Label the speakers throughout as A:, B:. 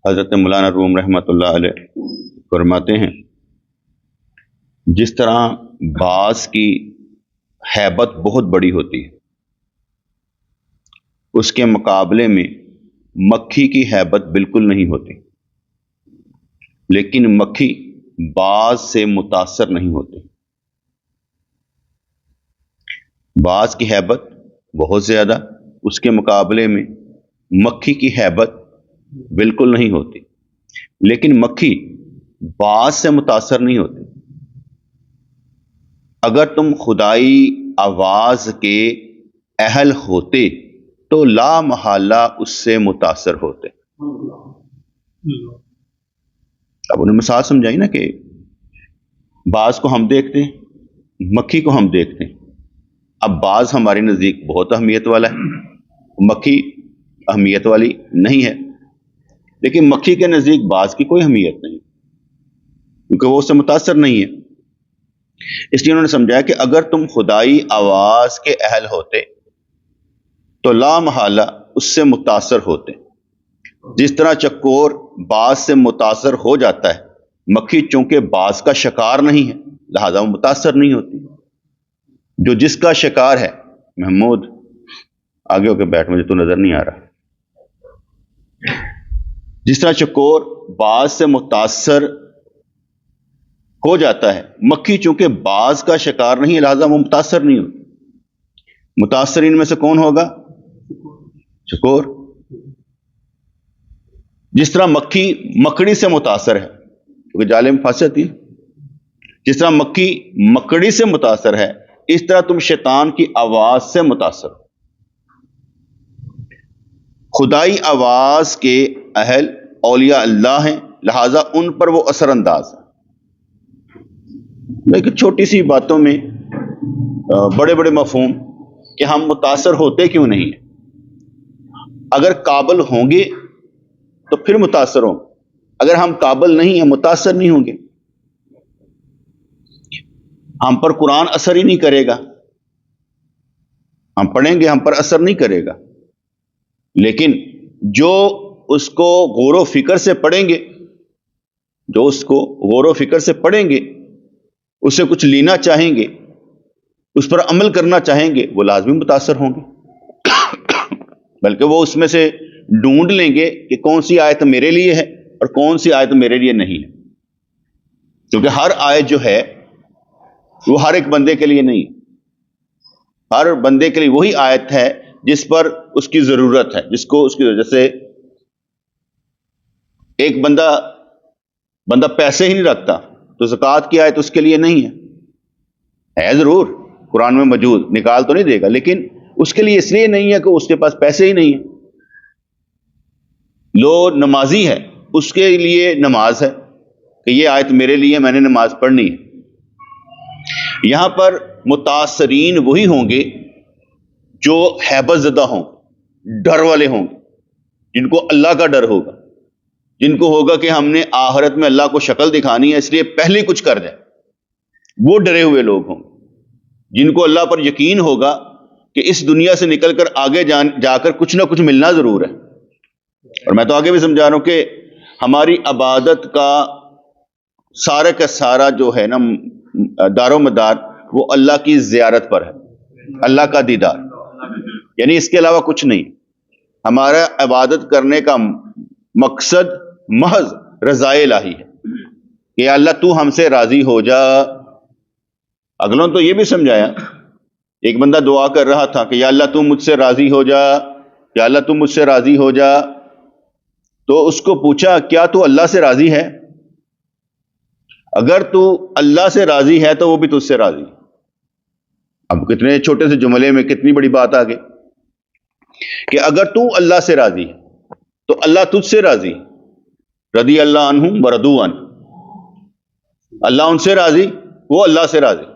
A: حضرت مولانا روم رحمۃ اللہ علیہ فرماتے ہیں جس طرح باز کی ہیبت بہت بڑی ہوتی ہے، اس کے مقابلے میں مکھی کی ہیبت بالکل نہیں ہوتی، لیکن مکھی باز سے متاثر نہیں ہوتی۔ باز کی ہیبت بہت زیادہ، اس کے مقابلے میں مکھی کی ہیبت بالکل نہیں ہوتی، لیکن مکھی باز سے متاثر نہیں ہوتی۔ اگر تم خدائی آواز کے اہل ہوتے تو لا محالہ اس سے متاثر ہوتے۔ اب انہیں مثال سمجھائی نا کہ باز کو ہم دیکھتے ہیں، مکھی کو ہم دیکھتے ہیں۔ اب باز ہمارے نزدیک بہت اہمیت والا ہے، مکھی اہمیت والی نہیں ہے، لیکن مکھی کے نزدیک باز کی کوئی اہمیت نہیں، کیونکہ وہ اس سے متاثر نہیں ہے۔ اس لیے انہوں نے سمجھایا کہ اگر تم خدائی آواز کے اہل ہوتے تو لا محالہ اس سے متاثر ہوتے۔ جس طرح چکور باز سے متاثر ہو جاتا ہے، مکھی چونکہ باز کا شکار نہیں ہے لہذا وہ متاثر نہیں ہوتی۔ جو جس کا شکار ہے، محمود آگے ہو کے بیٹھ، مجھے تو نظر نہیں آ رہا۔ جس طرح چکور باز سے متاثر ہو جاتا ہے، مکھی چونکہ باز کا شکار نہیں ہے لہذا وہ متاثر نہیں ہوتی۔ متاثرین میں سے کون ہوگا؟ چکور۔ جس طرح مکھی مکڑی سے متاثر ہے، کیونکہ جالے میں پھنس جاتی ہے، جس طرح مکھی مکڑی سے متاثر ہے، اس طرح تم شیطان کی آواز سے متاثر ہو۔ خدائی آواز کے اہل اولیاء اللہ ہیں، لہذا ان پر وہ اثر انداز ہے۔ لیکن چھوٹی سی باتوں میں بڑے بڑے مفہوم کہ ہم متاثر ہوتے کیوں نہیں ہیں؟ اگر قابل ہوں گے تو پھر متاثر ہوں، اگر ہم قابل نہیں ہیں متاثر نہیں ہوں گے۔ ہم پر قرآن اثر ہی نہیں کرے گا، ہم پڑھیں گے ہم پر اثر نہیں کرے گا، لیکن جو اس کو غور و فکر سے پڑھیں گے، جو اس کو غور و فکر سے پڑھیں گے، اس سے کچھ لینا چاہیں گے، اس پر عمل کرنا چاہیں گے، وہ لازمی متاثر ہوں گے۔ بلکہ وہ اس میں سے ڈھونڈ لیں گے کہ کون سی آیت میرے لیے ہے اور کون سی آیت میرے لیے نہیں ہے، کیونکہ ہر آیت جو ہے وہ ہر ایک بندے کے لیے نہیں ہے۔ ہر بندے کے لیے وہی آیت ہے جس پر اس کی ضرورت ہے، جس کو اس کی وجہ سے ایک بندہ پیسے ہی نہیں رکھتا تو زکوٰۃ کی آیت اس کے لیے نہیں ہے ضرور قرآن میں موجود، نکال تو نہیں دے گا، لیکن اس کے لیے اس لیے نہیں ہے کہ اس کے پاس پیسے ہی نہیں ہیں۔ لو نمازی ہے، اس کے لیے نماز ہے کہ یہ آیت میرے لیے، میں نے نماز پڑھنی ہے۔ یہاں پر متاثرین وہی ہوں گے جو ہیبت زدہ ہوں، ڈر والے ہوں گے، جن کو اللہ کا ڈر ہوگا، جن کو ہوگا کہ ہم نے آخرت میں اللہ کو شکل دکھانی ہے، اس لیے پہلے کچھ کر جائے۔ وہ ڈرے ہوئے لوگ ہوں گے جن کو اللہ پر یقین ہوگا کہ اس دنیا سے نکل کر آگے جا کر کچھ نہ کچھ ملنا ضرور ہے۔ اور میں تو آگے بھی سمجھا رہا ہوں کہ ہماری عبادت کا سارا جو ہے نا دار و مدار وہ اللہ کی زیارت پر ہے، اللہ کا دیدار، یعنی اس کے علاوہ کچھ نہیں۔ ہمارا عبادت کرنے کا مقصد محض رضائے الہی ہے کہ اللہ تو ہم سے راضی ہو جا۔ اگلوں تو یہ بھی سمجھایا، ایک بندہ دعا کر رہا تھا کہ یا اللہ تو مجھ سے راضی ہو جا، یا اللہ تو مجھ سے راضی ہو جا، تو اس کو پوچھا کیا تو اللہ سے راضی ہے؟ اگر تو اللہ سے راضی ہے تو وہ بھی تجھ سے راضی ہے۔ اب کتنے چھوٹے سے جملے میں کتنی بڑی بات آ گئی کہ اگر تو اللہ سے راضی ہے تو اللہ تجھ سے راضی، رضی اللہ عنہم ورضوا عنہ، اللہ ان سے راضی، وہ اللہ سے راضی۔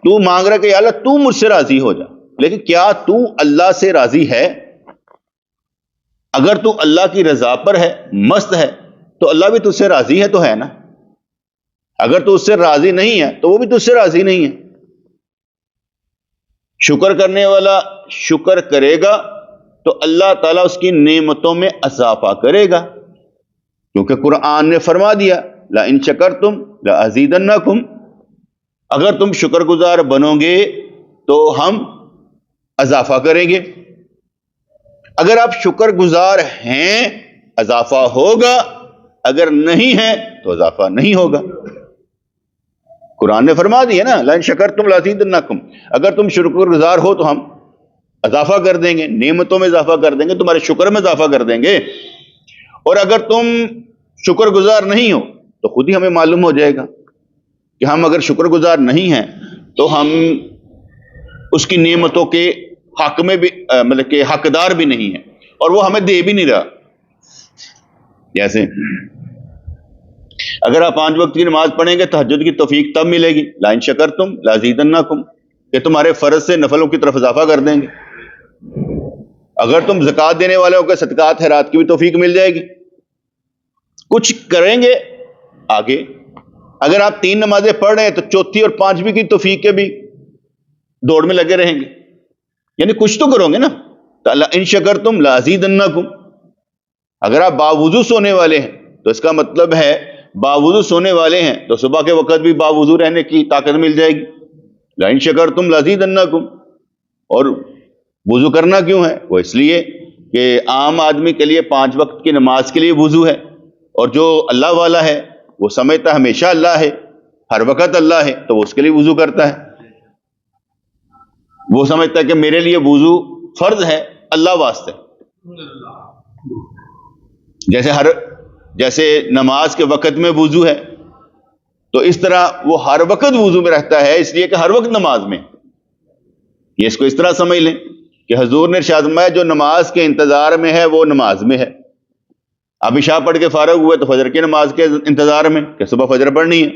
A: تو مانگ رہا کہ یا اللہ تو مجھ سے راضی ہو جا، لیکن کیا تو اللہ سے راضی ہے؟ اگر تو اللہ کی رضا پر ہے، مست ہے، تو اللہ بھی تجھ سے راضی ہے تو ہے نا۔ اگر تو اس سے راضی نہیں ہے تو وہ بھی تجھ سے راضی نہیں ہے۔ شکر کرنے والا شکر کرے گا تو اللہ تعالیٰ اس کی نعمتوں میں اضافہ کرے گا، کیونکہ قرآن نے فرما دیا لَإِن شَكَرْتُمْ لَأَزِيدَنَّكُمْ، اگر تم شکر گزار بنو گے تو ہم اضافہ کریں گے. اگر آپ شکر گزار ہیں اضافہ ہوگا، اگر نہیں ہیں تو اضافہ نہیں ہوگا. قرآن نے فرما دیا نا لَإِن شَكَرْتُمْ لَأَزِيدَنَّكُمْ، اگر تم شکر گزار ہو تو ہم اضافہ کر دیں گے، نعمتوں میں اضافہ کر دیں گے، تمہارے شکر میں اضافہ کر دیں گے. اور اگر تم شکر گزار نہیں ہو تو خود ہی ہمیں معلوم ہو جائے گا کہ ہم اگر شکر گزار نہیں ہیں تو ہم اس کی نعمتوں کے حق میں بھی مطلب کہ حقدار بھی نہیں ہیں، اور وہ ہمیں دے بھی نہیں رہا. جیسے اگر آپ 5 وقت کی نماز پڑھیں گے تہجد کی توفیق تب ملے گی لَإِن شَكَرْتُمْ لَأَزِيدَنَّكُمْ، کہ تمہارے فرض سے نفلوں کی طرف اضافہ کر دیں گے. اگر تم زکوٰۃ دینے والوں کو صدقات خیرات کی بھی توفیق مل جائے گی. کچھ کریں گے آگے. اگر آپ 3 نمازیں پڑھ رہے ہیں تو چوتھی اور 5ویں کی توفیق کے بھی دوڑ میں لگے رہیں گے، یعنی کچھ تو کرو گے نا. لَإِن شَكَرْتُمْ لَأَزِيدَنَّكُمْ. اگر آپ باوضو سونے والے ہیں تو اس کا مطلب ہے باوضو سونے والے ہیں تو صبح کے وقت بھی باوضو رہنے کی طاقت مل جائے گی. لَإِن شَكَرْتُمْ لَأَزِيدَنَّكُمْ. اور وضو کرنا کیوں ہے؟ وہ اس لیے کہ عام آدمی کے لیے 5 وقت کی نماز کے لیے وضو ہے، اور جو اللہ والا ہے وہ سمجھتا ہے ہمیشہ اللہ ہے، ہر وقت اللہ ہے، تو وہ اس کے لیے وضو کرتا ہے. وہ سمجھتا ہے کہ میرے لیے وضو فرض ہے اللہ واسطے. جیسے نماز کے وقت میں وضو ہے تو اس طرح وہ ہر وقت وضو میں رہتا ہے، اس لیے کہ ہر وقت نماز میں. یہ اس کو اس طرح سمجھ لیں کہ حضور نے ارشاد فرمایا جو نماز کے انتظار میں ہے وہ نماز میں ہے. اب عشاء پڑھ کے فارغ ہوئے تو فجر کی نماز کے انتظار میں کہ صبح فجر پڑھنی ہے،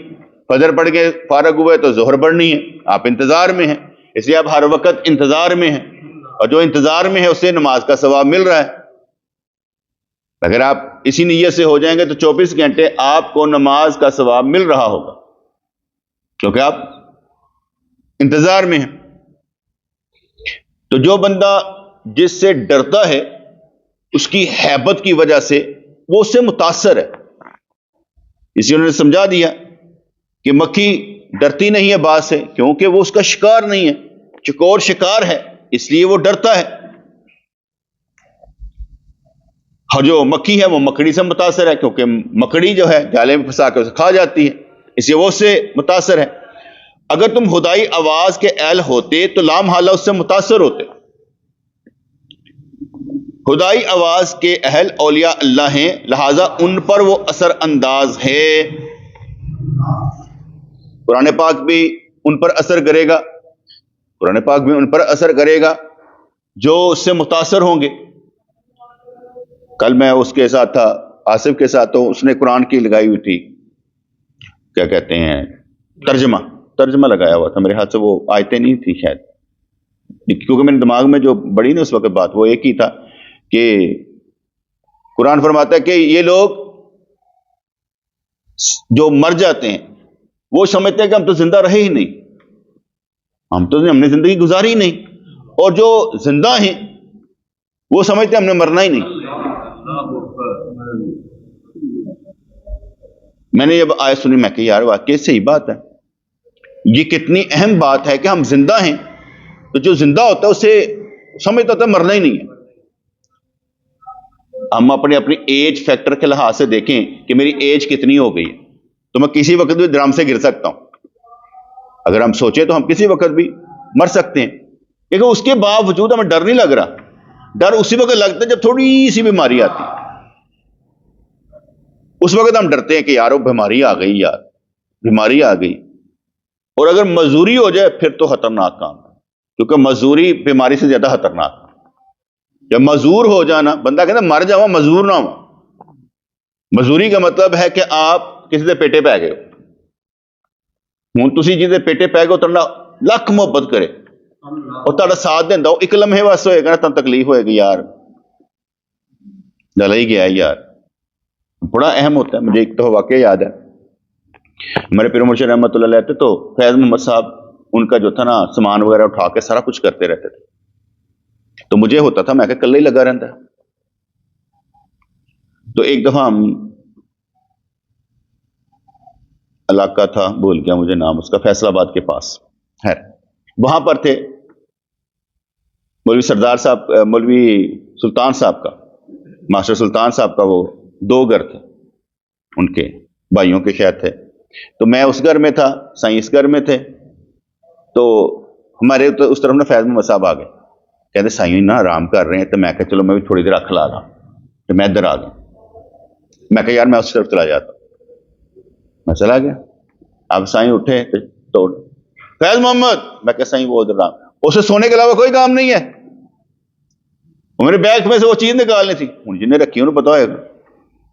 A: فجر پڑھ کے فارغ ہوئے تو ظہر پڑھنی ہے، آپ انتظار میں ہیں، اس لیے آپ ہر وقت انتظار میں ہیں، اور جو انتظار میں ہے اسے نماز کا ثواب مل رہا ہے. اگر آپ اسی نیت سے ہو جائیں گے تو 24 گھنٹے آپ کو نماز کا ثواب مل رہا ہوگا، کیونکہ آپ انتظار میں ہیں. تو جو بندہ جس سے ڈرتا ہے اس کی ہیبت کی وجہ سے وہ اس سے متاثر ہے. اسی انہوں نے سمجھا دیا کہ مکھی ڈرتی نہیں ہے باز سے کیونکہ وہ اس کا شکار نہیں ہے، چکور شکار ہے اس لیے وہ ڈرتا ہے. اور جو مکھی ہے وہ مکڑی سے متاثر ہے کیونکہ مکڑی جو ہے جالے میں پھنسا کے اسے کھا جاتی ہے، اس لیے وہ اس سے متاثر ہے. اگر تم خدائی آواز کے اہل ہوتے تو لامحالہ اس سے متاثر ہوتے. خدائی آواز کے اہل اولیاء اللہ ہیں، لہذا ان پر وہ اثر انداز ہے. قرآن پاک بھی ان پر اثر کرے گا، قرآن پاک بھی ان پر اثر کرے گا جو اس سے متاثر ہوں گے. کل میں اس کے ساتھ تھا، آصف کے ساتھ، تو اس نے قرآن کی لگائی ہوئی تھی، کیا کہتے ہیں، ترجمہ لگایا ہوا تھا. میرے ہاتھ سے وہ آیتیں نہیں تھی شاید، کیونکہ میرے دماغ میں جو بڑی نا اس وقت بات وہ ایک ہی تھا کہ قرآن فرماتا ہے کہ یہ لوگ جو مر جاتے ہیں وہ سمجھتے ہیں کہ ہم تو زندہ رہے ہی نہیں، ہم نے زندگی گزاری ہی نہیں، اور جو زندہ ہیں وہ سمجھتے ہیں ہم نے مرنا ہی نہیں. میں نے جب آیت سنی میں کہ یار واقعی صحیح بات ہے، یہ کتنی اہم بات ہے کہ ہم زندہ ہیں، تو جو زندہ ہوتا ہے اسے سمجھتا ہوتا ہے مرنا ہی نہیں ہے. ہم اپنی ایج فیکٹر کے لحاظ سے دیکھیں کہ میری ایج کتنی ہو گئی ہے تو میں کسی وقت بھی ڈرم سے گر سکتا ہوں. اگر ہم سوچیں تو ہم کسی وقت بھی مر سکتے ہیں، لیکن اس کے باوجود ہمیں ڈر نہیں لگ رہا. ڈر اسی وقت لگتا ہے جب تھوڑی سی بیماری آتی ہے، اس وقت ہم ڈرتے ہیں کہ یار وہ بیماری آ گئی، یار بیماری آ گئی. اور اگر مزدوری ہو جائے پھر تو خطرناک کام ہے، کیونکہ مزدوری بیماری سے زیادہ خطرناک ہے. جب مزدور ہو جانا، بندہ کہتا ہے مر جاؤ مزدور نہ ہو. مزدوری کا مطلب ہے کہ آپ کسی سے پیٹے پہ گئے ہو، ہوں تسی جسے پیٹے پہ گئے تو لکھ محبت کرے اور تہاڈا ساتھ دینا وہ ایک لمحے واسطے ہوئے گا نا، تن تکلیف ہوئے گی یار ڈلا ہی گیا ہے یار. بڑا اہم ہوتا ہے. مجھے ایک تو واقعہ یاد ہے، ہمارے پیر مرشد رحمۃ اللہ علیہ تھے تو فیض محمد صاحب ان کا جو تھا نا سامان وغیرہ اٹھا کے سارا کچھ کرتے رہتے تھے. تو مجھے ہوتا تھا میں کہ کل ہی لگا رہتا ہے. تو ایک دفعہ ہم علاقہ تھا، بھول گیا مجھے نام اس کا، فیصل آباد کے پاس، خیر وہاں پر تھے مولوی سردار صاحب، مولوی سلطان صاحب کا، ماسٹر سلطان صاحب کا، وہ دو گھر تھے ان کے بھائیوں کے شاید تھے، تو میں اس گھر میں تھا، سائیں اس گھر میں تھے، تو ہمارے تو اس طرف نا فیض محمد صاحب آ گئے، کہتے سائیں نا آرام کر رہے ہیں، تو میں کہا چلو میں بھی تھوڑی دیر اکھ لا رہا تو میں ادھر آ گیا، میں کہا یار میں اس طرف چلا جاتا ہوں، میں چلا گیا، اب سائیں اٹھے تو فیض محمد، میں کہا سائیں وہ ادھر رہا، اسے سونے کے علاوہ کوئی کام نہیں ہے، میرے بیگ میں سے وہ چیز نکالنی تھی، ان جنہیں رکھی انہوں پتا ہوئے گا،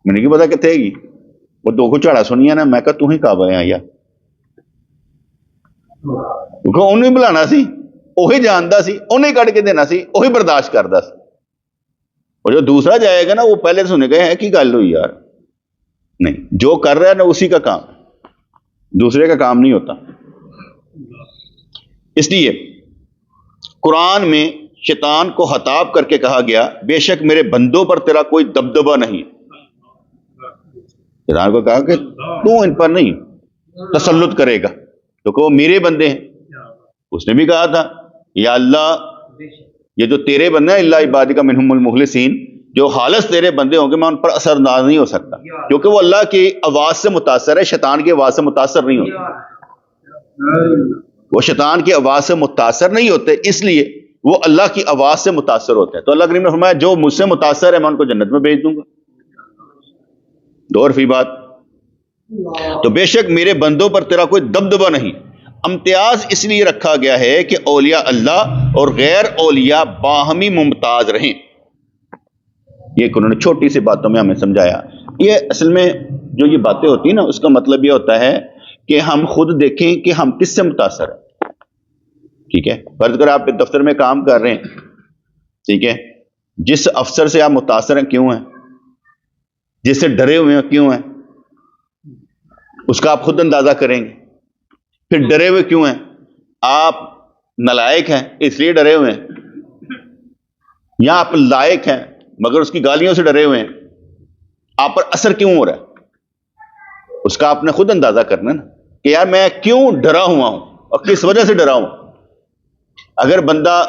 A: میں نے کی پتا کتنے گی، وہ دو کو چڑھا سنیا نا، میں کہا تو ہی کعبہ ہے یا کیونکہ انہوں ہی بلانا سی، وہی جانتا سی، انہیں ہی کٹ کے دینا سی، وہی برداشت کرتا سی، اور جو دوسرا جائے گا نا وہ پہلے سنے گئے ہیں کی گل ہوئی یار، نہیں جو کر رہا ہے نا اسی کا کام، دوسرے کا کام نہیں ہوتا۔ اس لیے قرآن میں شیطان کو خطاب کر کے کہا گیا بے شک میرے بندوں پر تیرا کوئی دبدبہ نہیں، شیطان کو کہا کہ تو ان پر نہیں تسلط کرے گا کیونکہ وہ میرے بندے ہیں، اس نے بھی کہا تھا یا اللہ یہ جو تیرے بندے ہیں اللہ عبادک منہم المخلصین، جو خالص تیرے بندے ہوں گے میں ان پر اثر انداز نہیں ہو سکتا، کیونکہ وہ اللہ کی آواز سے متاثر ہے، شیطان کی آواز سے متاثر نہیں ہوتے، وہ شیطان کی آواز سے متاثر نہیں ہوتے، اس لیے وہ اللہ کی آواز سے متاثر ہوتے ہیں، تو اللہ کریم نے فرمایا جو مجھ سے متاثر ہے میں ان کو جنت میں بھیج دوں گا، دو اور فی بات، تو بے شک میرے بندوں پر تیرا کوئی دبدبہ نہیں، امتیاز اس لیے رکھا گیا ہے کہ اولیاء اللہ اور غیر اولیاء باہمی ممتاز رہیں، یہ انہوں نے چھوٹی سی باتوں میں ہمیں سمجھایا۔ یہ اصل میں جو یہ باتیں ہوتی ہیں نا اس کا مطلب یہ ہوتا ہے کہ ہم خود دیکھیں کہ ہم کس سے متاثر ہیں، ٹھیک ہے، فرض کر آپ دفتر میں کام کر رہے ہیں، ٹھیک ہے، جس افسر سے آپ متاثر ہیں کیوں ہیں، جس سے ڈرے ہوئے ہیں کیوں ہیں، اس کا آپ خود اندازہ کریں گے، پھر ڈرے ہوئے کیوں ہیں، آپ نالائق ہیں اس لیے ڈرے ہوئے ہیں، یا آپ لائق ہیں مگر اس کی گالیوں سے ڈرے ہوئے ہیں، آپ پر اثر کیوں ہو رہا ہے، اس کا آپ نے خود اندازہ کرنا نا کہ یار میں کیوں ڈرا ہوا ہوں اور کس وجہ سے ڈرا ہوں۔ اگر بندہ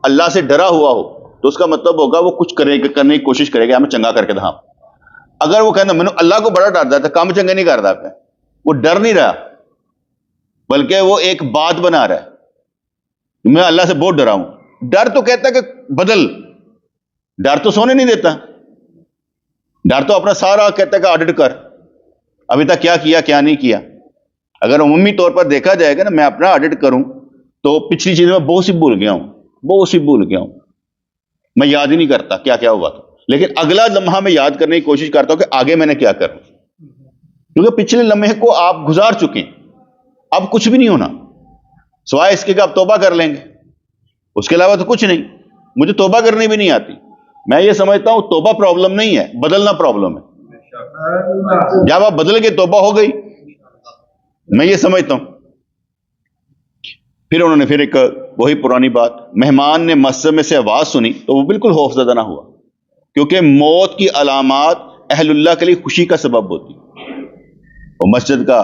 A: اللہ سے ڈرا ہوا ہو تو اس کا مطلب ہوگا وہ کچھ کرنے کی کوشش کرے گا میں چنگا کر کے دکھاؤں، اگر وہ کہنا میں نے اللہ کو بڑا ڈرتا ہے کام چنگا نہیں کرتا، وہ ڈر نہیں رہا بلکہ وہ ایک بات بنا رہا ہے میں اللہ سے بہت ڈرا ہوں، ڈر تو کہتا ہے کہ بدل، ڈر تو سونے نہیں دیتا، ڈر تو اپنا سارا کہتا ہے کہ آڈٹ کر ابھی تک کیا کیا کیا نہیں کیا، اگر عمومی طور پر دیکھا جائے گا نا میں اپنا آڈٹ کروں تو پچھلی چیزیں میں بہت سی بھول گیا ہوں، میں یاد ہی نہیں کرتا کیا کیا ہوا تھا، لیکن اگلا لمحہ میں یاد کرنے کی کوشش کرتا ہوں کہ آگے میں نے کیا کرنا، کیونکہ پچھلے لمحے کو آپ گزار چکے ہیں، اب کچھ بھی نہیں ہونا سوائے اس کے کہ آپ توبہ کر لیں گے، اس کے علاوہ تو کچھ نہیں، مجھے توبہ کرنی بھی نہیں آتی، میں یہ سمجھتا ہوں توبہ پرابلم نہیں ہے، بدلنا پرابلم ہے، جب آپ بدل کے توبہ ہو گئی، میں یہ سمجھتا ہوں۔ پھر انہوں نے ایک وہی پرانی بات، مہمان نے مسجد میں سے آواز سنی تو وہ بالکل خوف زدہ نہ ہوا، کیونکہ موت کی علامات اہل اللہ کے لیے خوشی کا سبب ہوتی، وہ مسجد کا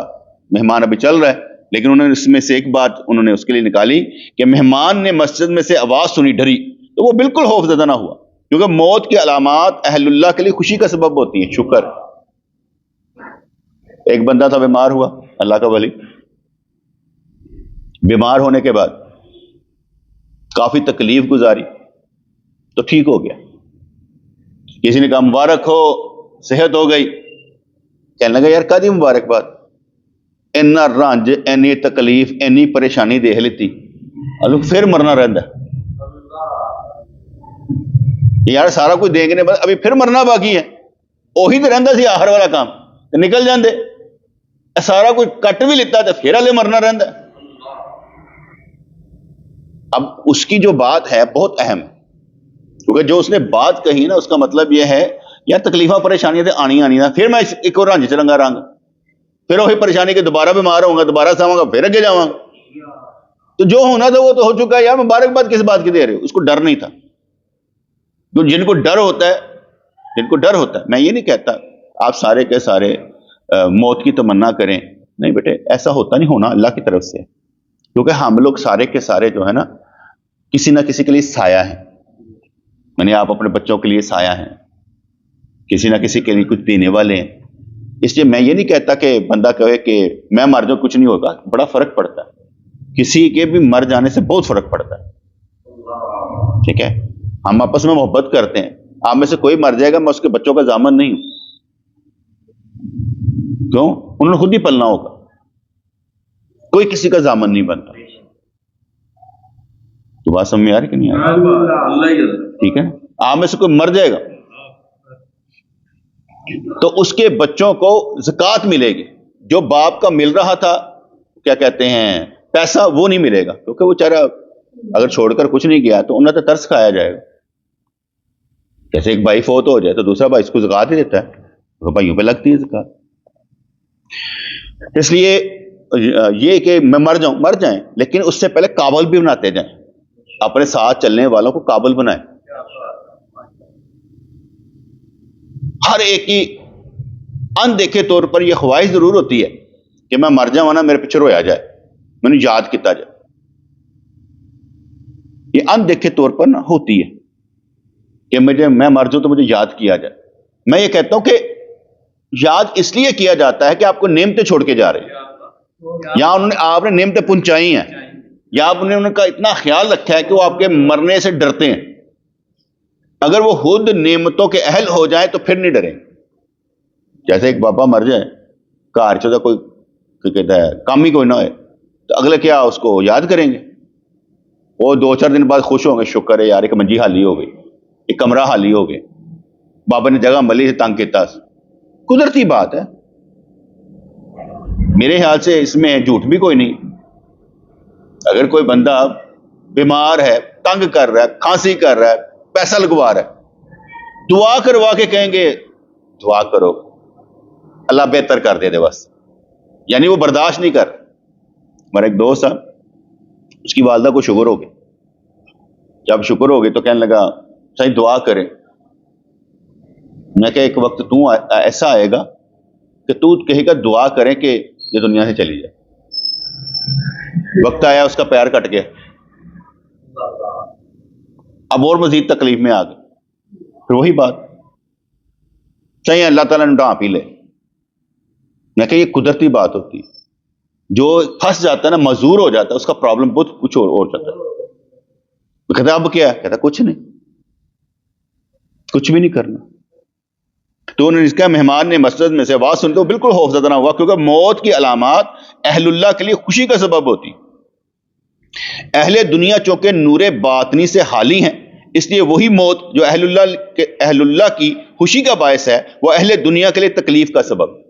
A: مہمان ابھی چل رہا ہے لیکن انہوں نے اس میں سے ایک بات انہوں نے اس کے لیے نکالی کہ مہمان نے مسجد میں سے آواز سنی ڈری تو وہ بالکل خوف زدہ نہ ہوا، کیونکہ موت کی علامات اہل اللہ کے لیے خوشی کا سبب ہوتی ہیں، شکر۔ ایک بندہ تھا بیمار ہوا، اللہ کا ولی، بیمار ہونے کے بعد کافی تکلیف گزاری تو ٹھیک ہو گیا، کسی نے کہا مبارک ہو صحت ہو گئی، کہنے لگا یار کدی مبارکباد، اینا رنج اینی تکلیف اینی پریشانی دیکھ لیتی پھر مرنا رہتا یار، سارا کچھ دیکھنے بعد ابھی پھر مرنا باقی ہے، وہی تو رہتا سی آخر والا کام، نکل جاندے سارا کچھ کٹ بھی لیتا تو پھر ہلے مرنا رہتا۔ اب اس کی جو بات ہے بہت اہم ہے، کیونکہ جو اس نے بات کہی نا اس کا مطلب یہ ہے یا تکلیفیں پریشانیاں آنی نا، پھر میں ایک اور رنج چلنگا رنگ، پھر وہی پریشانی کے دوبارہ بیمار ہوں گا، دوبارہ ساواں گا، پھر اگے جاواں گا، تو جو ہونا تھا وہ تو ہو چکا ہے، یار مبارکباد کس بات کی دے رہے ہو، اس کو ڈر نہیں تھا، تو جن کو ڈر ہوتا ہے میں یہ نہیں کہتا آپ سارے کے سارے موت کی تمنا کریں، نہیں بیٹے ایسا ہوتا نہیں، ہونا اللہ کی طرف سے، کیونکہ ہم لوگ سارے کے سارے جو ہے نا کسی نہ کسی کے لیے سایہ ہیں، یعنی آپ اپنے بچوں کے لیے سایہ ہیں، کسی نہ کسی کے لیے کچھ دینے والے ہیں. اس لیے میں یہ نہیں کہتا کہ بندہ کہے کہ میں مر جاؤں کچھ نہیں ہوگا، بڑا فرق پڑتا ہے، کسی کے بھی مر جانے سے بہت فرق پڑتا ہے. ٹھیک ہے، ہم آپس میں محبت کرتے ہیں، آپ میں سے کوئی مر جائے گا میں اس کے بچوں کا ضامن نہیں ہوں، کیوں؟ انہوں نے خود ہی پلنا ہوگا، کوئی کسی کا ضامن نہیں بنتا. تو بات سمجھ میں آ رہی کہ نہیں آ رہی؟ ٹھیک ہے، آپ میں سے کوئی مر جائے گا تو اس کے بچوں کو زکوٰۃ ملے گی. جو باپ کا مل رہا تھا کیا کہتے ہیں پیسہ، وہ نہیں ملے گا، کیونکہ وہ چارہ اگر چھوڑ کر کچھ نہیں گیا تو انہیں تو ترس کھایا جائے گا. جیسے ایک بھائی فوت ہو جائے تو دوسرا بھائی اس کو زکوٰۃ ہی دیتا ہے، تو بھائیوں پہ لگتی ہے زکوٰۃ. اس لیے یہ کہ میں مر جاؤں، مر جائیں، لیکن اس سے پہلے قابل بھی بناتے جائیں، اپنے ساتھ چلنے والوں کو قابل بنائیں. ہر ایک کی اندیکھے طور پر یہ خواہش ضرور ہوتی ہے کہ میں مر جاؤں نا میرے پیچھے رویا جائے، میں نے یاد کیتا جائے. یہ اندیکھے طور پر نہ ہوتی ہے کہ میں مر جاؤں تو مجھے یاد کیا جائے. میں یہ کہتا ہوں کہ یاد اس لیے کیا جاتا ہے کہ آپ کو نعمتیں چھوڑ کے جا رہے ہیں، یا آپ نے نعمتیں پہنچائی ہیں، یا آپ نے ان کا اتنا خیال رکھا ہے کہ وہ آپ کے مرنے سے ڈرتے ہیں. اگر وہ خود نعمتوں کے اہل ہو جائیں تو پھر نہیں ڈریں. جیسے ایک بابا مر جائے، کار چودہ کوئی کہتا ہے کام ہی کوئی نہ ہوئے، تو اگلے کیا اس کو یاد کریں گے؟ وہ 2-4 دن بعد خوش ہوں گے، شکر ہے یار ایک منجی حالی ہو گئی، ایک کمرہ حالی ہو گئے، بابا نے جگہ ملی سے تنگ کیتا. قدرتی بات ہے، میرے خیال سے اس میں جھوٹ بھی کوئی نہیں. اگر کوئی بندہ بیمار ہے، تنگ کر رہا ہے، کھانسی کر رہا ہے، پیسہ لگوا رہا ہے، دعا کروا کے کہیں گے دعا کرو اللہ بہتر کر دے بس، یعنی وہ برداشت نہیں کر. ہمارا ایک دوست ہے، اس کی والدہ کو شوگر ہو گئی. جب شوگر ہو گئی تو کہنے لگا صحیح دعا کریں. میں کہ ایک وقت تو ایسا آئے گا کہ تو کہے گا دعا کریں کہ یہ دنیا سے چلی جائے. وقت آیا اس کا پیر کٹ گیا، اب اور مزید تکلیف میں آ گئی. پھر وہی بات چاہیے اللہ تعالیٰ نے ڈانپ ہی لے. میں کہ یہ قدرتی بات ہوتی ہے، جو پھنس جاتا ہے نا، معذور ہو جاتا ہے، اس کا پرابلم بہت کچھ اور جاتا ہے. کہتا اب کیا ہے؟ کہتا کچھ نہیں، کچھ بھی نہیں کرنا. تو انہوں نے اس کا مہمان نے مسجد میں سے آواز سنتے وہ بالکل خوف زدہ نہ ہوا، کیونکہ موت کی علامات اہل اللہ کے لیے خوشی کا سبب ہوتی. اہل دنیا چونکہ نور باطنی سے حالی ہیں، اس لیے وہی موت جو اہل اللہ کی خوشی کا باعث ہے، وہ اہل دنیا کے لیے تکلیف کا سبب.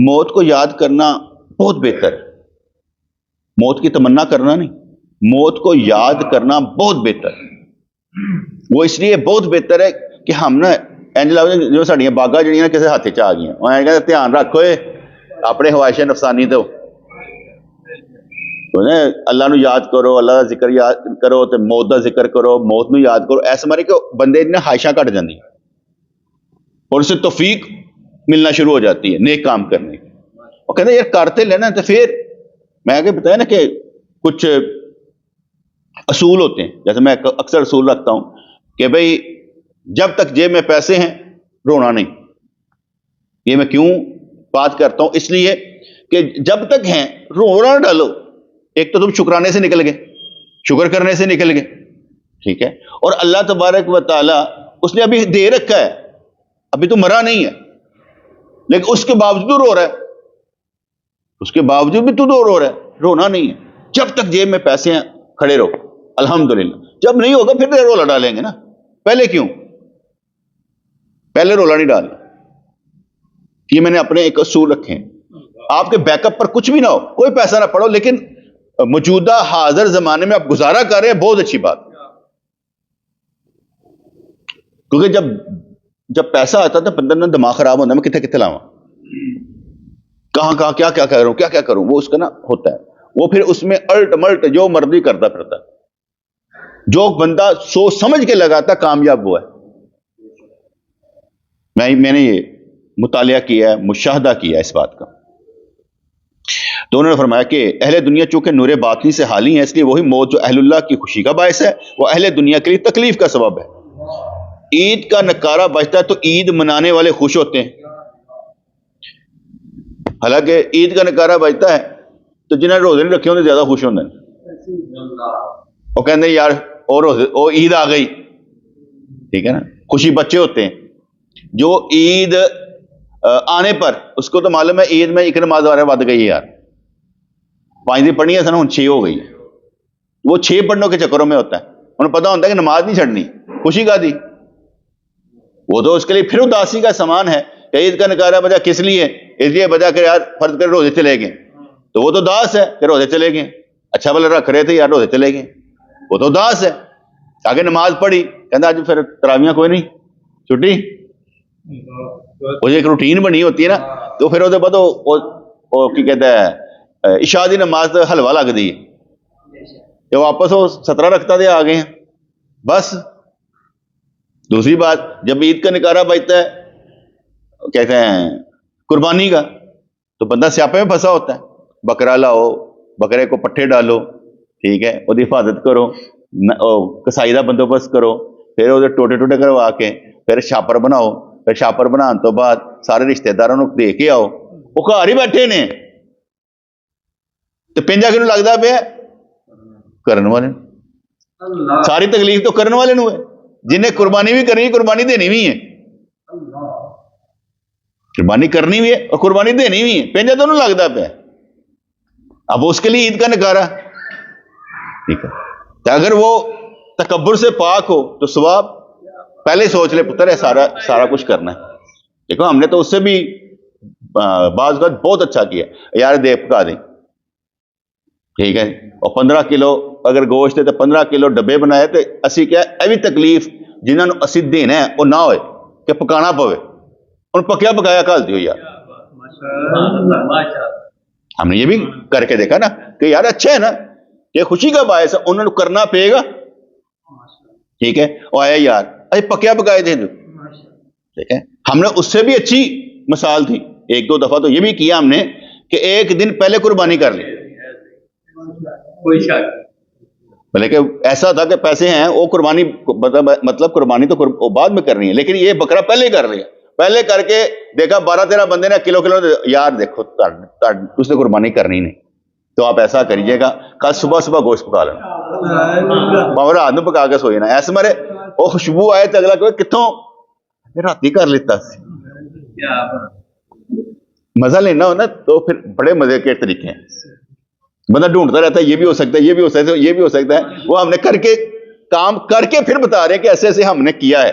A: موت کو یاد کرنا بہت بہتر ہے، موت کی تمنا کرنا نہیں، موت کو یاد کرنا بہت بہتر ہے. وہ اس لیے بہت بہتر ہے کہ ہم نا جو ساڑیاں باغاں جڑیاں کسی ہاتھ چ آ گئی ہیں، دھیان رکھو اپنے خواہش نفسانی تو اللہ نو یاد کرو، اللہ کا ذکر یاد کرو، تے موت کا ذکر کرو، موت نو یاد کرو. ایسے مارے کہ بندے نے خواہشاں گھٹ جاندی اور اسے توفیق ملنا شروع ہو جاتی ہے نیک کام کرنے کی. وہ کہتے ہیں یار کرتے لینا. تو پھر میں آگے بتایا نا کہ کچھ اصول ہوتے ہیں، جیسے میں اکثر اصول رکھتا ہوں کہ بھئی جب تک جیب میں پیسے ہیں رونا نہیں. یہ میں کیوں بات کرتا ہوں؟ اس لیے کہ جب تک ہیں رونا ڈالو. ایک تو تم شکرانے سے نکل گئے، شکر کرنے سے نکل گئے، ٹھیک ہے، اور اللہ تبارک و تعالی اس نے ابھی دے رکھا ہے، ابھی تو مرا نہیں ہے، لیکن اس کے باوجود رو رہا ہے، اس کے باوجود بھی تو رو رہا ہے. رونا نہیں ہے. جب تک جیب میں پیسے ہیں کھڑے رہو الحمدللہ. جب نہیں ہوگا پھر رولا ڈالیں گے نا. پہلے کیوں؟ پہلے رولا نہیں ڈالنا. یہ میں نے اپنے ایک اصول رکھے ہیں. آپ کے بیک اپ پر کچھ بھی نہ ہو، کوئی پیسہ نہ پڑو، لیکن موجودہ حاضر زمانے میں آپ گزارا کر رہے ہیں، بہت اچھی بات. کیونکہ جب پیسہ آتا تھا بندہ نا دماغ خراب ہوتا ہے، میں کتنے کتنے لاؤں، کہاں کیا کروں، کیا کروں، وہ اس کا نا ہوتا ہے. وہ پھر اس میں الٹ ملٹ جو مرضی کرتا پھرتا. جو بندہ سوچ سمجھ کے لگاتا کامیاب ہوا ہے. میں نے یہ مطالعہ کیا ہے، مشاہدہ کیا ہے اس بات کا. تو انہوں نے فرمایا کہ اہل دنیا چونکہ نور باطنی سے حالی ہیں، اس لیے وہی موت جو اہل اللہ کی خوشی کا باعث ہے وہ اہل دنیا کے لیے تکلیف کا سبب ہے. عید کا نکارہ بجتا ہے تو عید منانے والے خوش ہوتے ہیں، حالانکہ عید کا نکارہ بجتا ہے تو جنہیں روزے نہیں رکھے ہوتے زیادہ خوش ہوتے ہیں. وہ کہتے ہیں یار اور روزے او عید آ گئی، ٹھیک ہے نا. خوشی بچے ہوتے ہیں جو عید آنے پر اس کو تو معلوم ہے عید میں ایک نماز وغیرہ ود گئی ہے یار، 5 دن پڑھنی ہے سن ہوں 6 ہو گئی ہے. وہ 6 پڑھنوں کے چکروں میں ہوتا ہے، انہیں پتا ہوتا ہے کہ نماز نہیں چھڑنی، خوشی کا دی. وہ تو اس کے لیے پھر اداسی کا سامان ہے کہ عید کا نکارہ بجا کس لیے، اس لیے بجا کہ یار فرض کر روزے چلے گئے، تو وہ تو داس ہے کہ روزے چلے گئے. اچھا بھلا رکھ رہے تھے یار روزے چلے گئے، وہ تو داس ہے. آگے نماز پڑھی کہتا آج پھر تراویاں کوئی نہیں چھٹی، وہ ایک روٹین بنی ہوتی ہے نا. تو پھر وہ بعد کی کہتا ہے عشاء دی نماز حلوہ لگ دی، جب واپس وہ 17 رکھتا تھے آ گئے ہیں بس. دوسری بات جب عید کا نکارہ بجتا ہے کہتے ہیں قربانی کا، تو بندہ سیاپے میں پھنسا ہوتا ہے. بکرا لاؤ، بکرے کو پٹھے ڈالو، ٹھیک ہے، وہ حفاظت کرو، کسائی کا بندوبست کرو، پھر وہ ٹوٹے ٹوٹے کروا کے پھر شاپر بناؤ، پھر شاپر بنانے تو بعد سارے رشتے داروں دے کے آؤ. وہ گھر ہی بیٹھے نے تو پنجا کیوں لگتا پیا کرن والے، ساری تکلیف تو کرن والے نو ہے جنہیں قربانی بھی کرنی قربانی دینی بھی ہے، قربانی کرنی بھی ہے اور قربانی دینی بھی ہے، پنجا تو نہیں لگتا پیا. اب اس کے لیے عید کا نکارہ ٹھیک ہے. تو اگر وہ تکبر سے پاک ہو تو ثواب پہلے سوچ لے پتر ہے سارا کچھ کرنا ہے. دیکھو ہم نے تو اس سے بھی بعض اوقات بہت اچھا کیا یار دے پکا دیں، ٹھیک ہے، اور 15 کلو اگر گوشت ہے تو 15 کلو ڈبے بنائے تو اسی کیا ہے بھی تکلیف جنہوں نے اسی دینا ہے وہ نہ ہوئے کہ پکانا پوے، ان پکیا پکایا کھال دیو یار. ہم نے یہ بھی کر کے دیکھا نا کہ یار اچھا ہے نا کہ خوشی کا باعث ہے، انہوں نے کرنا پے گا، ٹھیک ہے. وہ آیا یار ارے پکیا پکائے دے دو، ٹھیک ہے. ہم نے اس سے بھی اچھی مثال تھی، 1-2 دفعہ تو یہ بھی کیا ہم نے کہ ایک دن پہلے قربانی کر لی. بلکہ کہ ایسا تھا کہ پیسے ہیں وہ قربانی مطلب قربانی تو بعد میں کرنی ہے، لیکن یہ بکرا پہلے کر لیا. پہلے کر کے دیکھا 12-13 بندے نے کلو یار دیکھو اس نے قربانی کرنی نہیں، تو آپ ایسا کریے گا کل صبح گوشت پکا لینا، باور رات میں پکا کے سوئی نا ایسے مرے وہ خوشبو آئے تو اگلا کہ کتوں رات ہی کر لیتا. مزہ لینا ہو نا تو پھر بڑے مزے کے طریقے ہیں. بندہ ڈھونڈتا رہتا ہے یہ بھی ہو سکتا ہے، یہ بھی ہو سکتا ہے، یہ بھی ہو سکتا ہے. وہ ہم نے کر کے کام کر کے پھر بتا رہے ہیں کہ ایسے ایسے ہم نے کیا ہے.